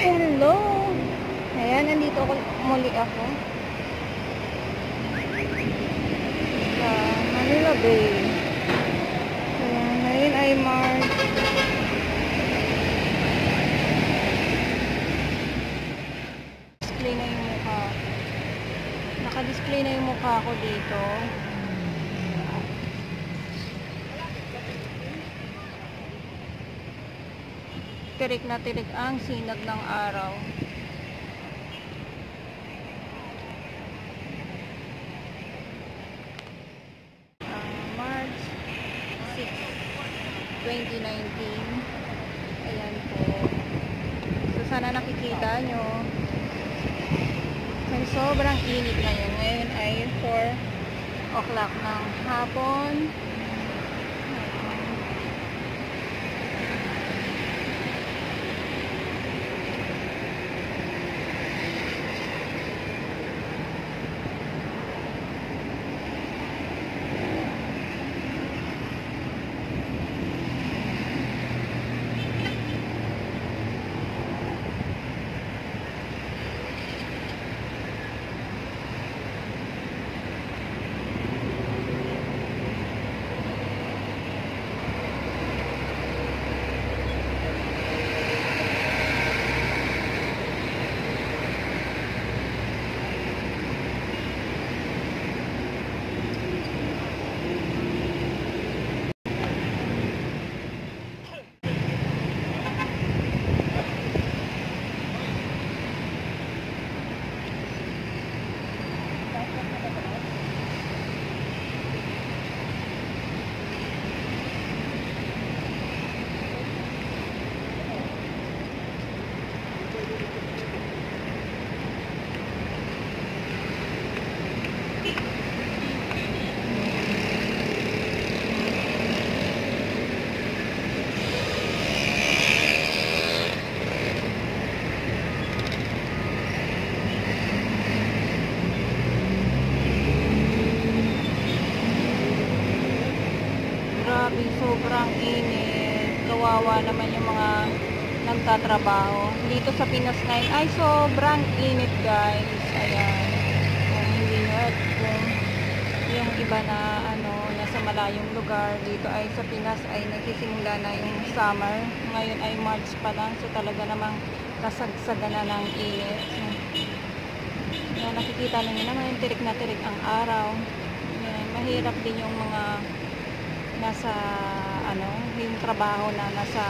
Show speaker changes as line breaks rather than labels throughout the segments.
Hello! Ayan, nandito muli ako sa Manila Bay. Ayan, ngayon ay March. Display na yung mukha. Naka-display na yung mukha ko dito. Tirik na tirik ang sinag ng araw. March 6, 2019. Ayan po. So sana nakikita nyo. May sobrang init ngayon. Ngayon ay 4 o'clock ng hapon. Grabe, sobrang init. Kawawa naman yung mga nagtatrabaho. Dito sa Pinas ngayon ay sobrang init, guys. Ayan. Kung hindi nyo at kung yung iba na nasa malayong lugar, dito ay sa Pinas ay nagsisimula na yung summer. Ngayon ay March pa lang. So talaga namang kasagsaga na ng init. Ayan, nakikita ninyo naman yung tirik na tirik ang araw. Ayan, mahirap din yung mga nasa yung trabaho na nasa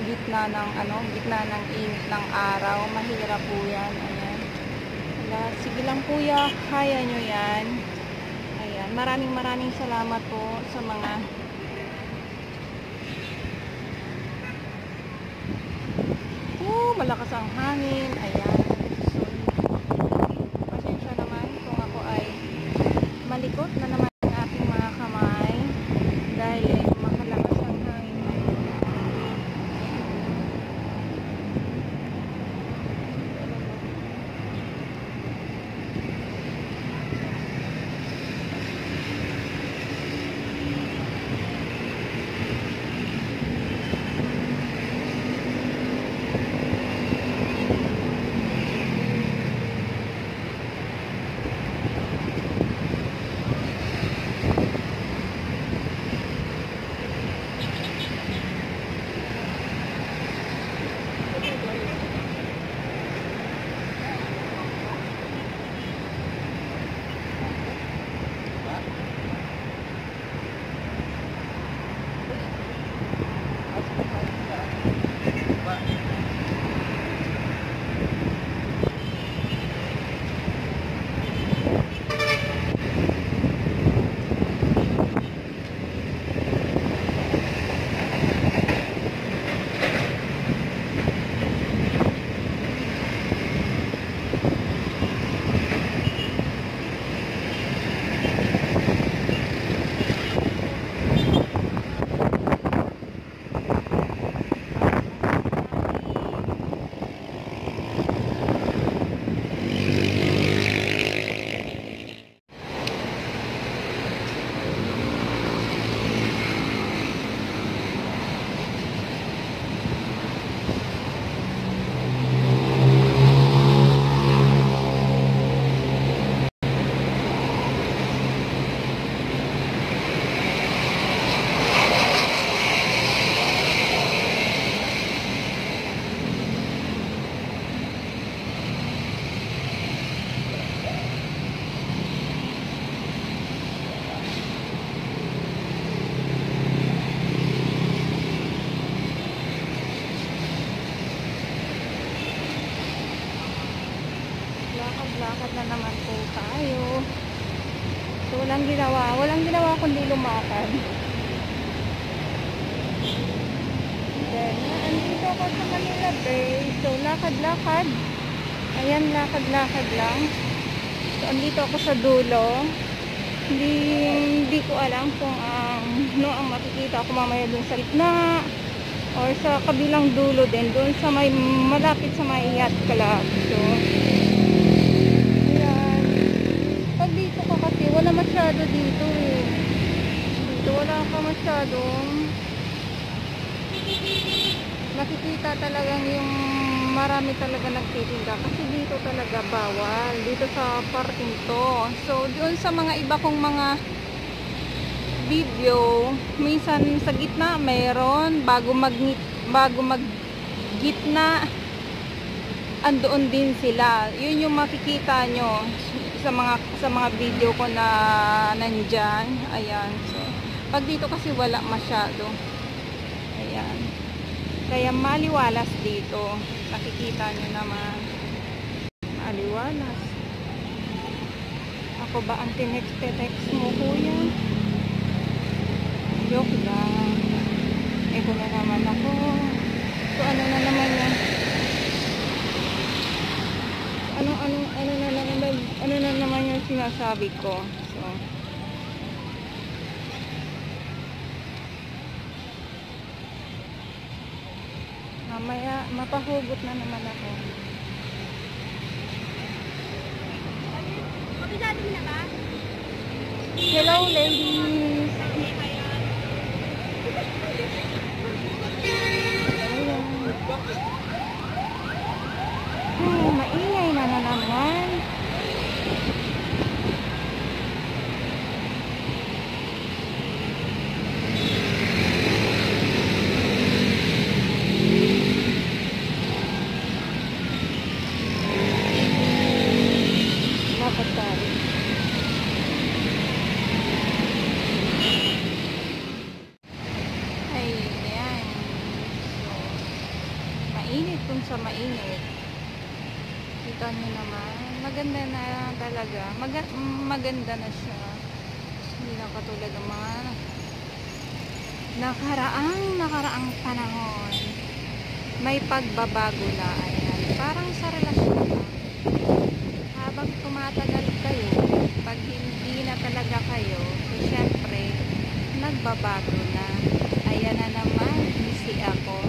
gitna ng init ng araw. Mahirap po yan. Ayan. Sige lang po ya, kaya nyo yan. Ayan, maraming salamat po sa mga malakas ang hangin. Ayan, so pasensya naman kung ako ay malikot na naman ang aking mga kamay dahil makalakas ang hangin. lakad na naman po tayo. So walang ginawa kundi lumakad. Then andito ako sa Manila Bay. So lakad-lakad. Ayan, lakad-lakad lang. So andito ako sa dulo. Hindi ko alam kung ang makikita ko mamaya dun sa gitna or sa kabilang dulo din, dun sa may malapit sa may yacht club. So ayan, pag dito ka kasi wala masyado dito eh. Dito wala ka masyadong makikita talagang yung marami talaga nagtitinda kasi dito talaga bawal dito sa parking to. So doon sa mga iba kong mga video, minsan sa gitna mayroon, bago maggitna andoon din sila. Yun yung makikita nyo sa mga video ko na nandyan. Ayan, so pag dito kasi wala masyado. Ayan, kaya maliwalas dito. Nakikita nyo naman, maliwalas. Ako ba ang tinext mo, kuya? Joke lang. Eko na naman ako. So ano na naman yan? Ano na naman yung sinasabi ko? So mamaya mapahugot na naman ako. Hello ladies. Maingay na naman. Mainit kung sa mainit. Kita nyo naman, maganda na talaga, maganda na siya. Hindi na katulad ng mga nakaraang panahon. May pagbabago na. Ayan, parang sa relasyon na habang tumatagal kayo, pag hindi na talaga kayo, so syempre nagbabago na. Ayan na naman, busy ako.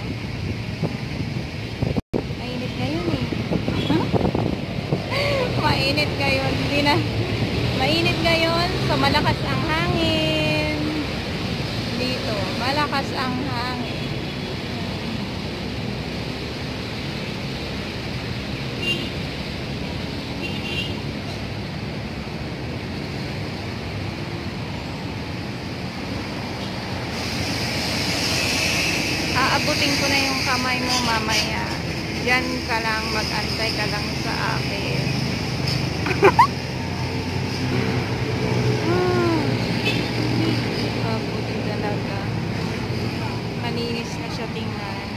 Mainit ngayon, mainit ngayon, so malakas ang hangin dito, malakas ang hangin. Aabutin ko na yung kamay mo mamaya. Diyan ka lang, mag-antay ka lang sa akin. Pabuti talaga. Malinis na siya tingnan.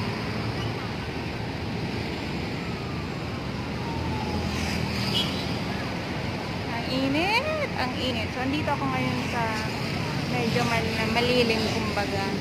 Ang init, ang init. So andito ako ngayon sa medyo malilim kumbaga.